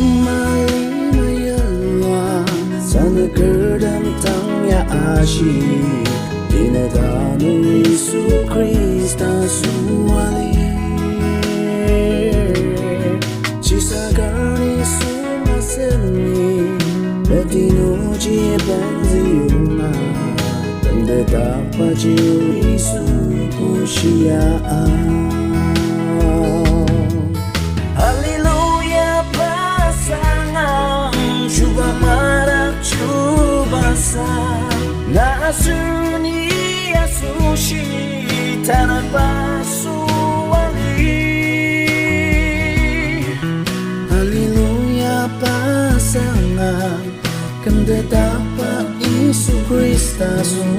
malinayawa sa nagkerdamtang yaashi dinadano Isu Krista suwali Chisagani sumaseni Betinoji benziyuma Tandetapa Isu kushiyaan Haleluya pasangan Cuba marah cuba sah Nasuni Yesushi tanah basuali Haleluya pasangan Kanda dapat Isu Krista suale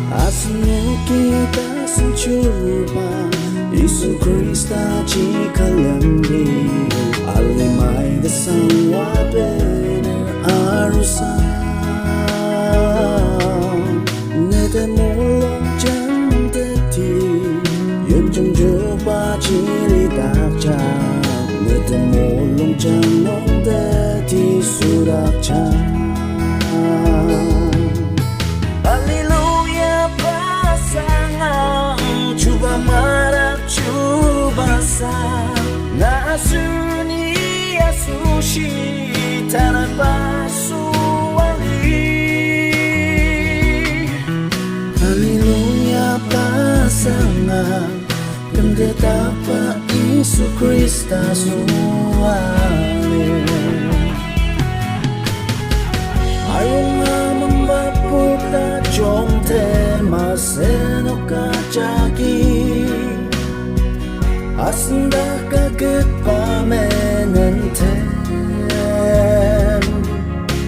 Asli kita sencuba Isu Krista jika lembi Alimai desang wabena arusan Nete mulong jam teti Yang jam coba cili takjak Nete mulong jam nong teti sudak cak Haleluya pasangan Cuba marah cuba sah Nasuni Yesushi tanah basuali Haleluya pasangan Kanda dapat Isu Krista suale Ayong membaputa jong tema senoka jagi Asanda kaget pamenenten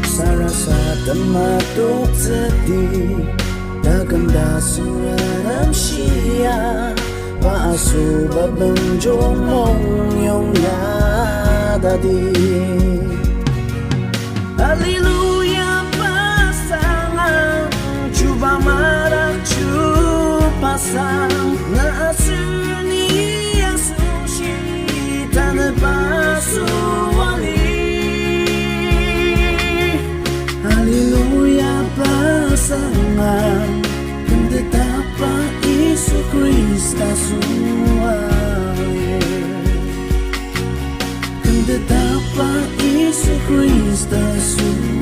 Sarasa tematuk sedih Daganda suram siya Paasu babenjong mong yung yadadi Haleluya pasangan Cuba marah cuba sang Nasuni Yesushi tanah basuali Haleluya pasangan Kanda dapat Isu Krista suale Kanda dapat Isu Krista suale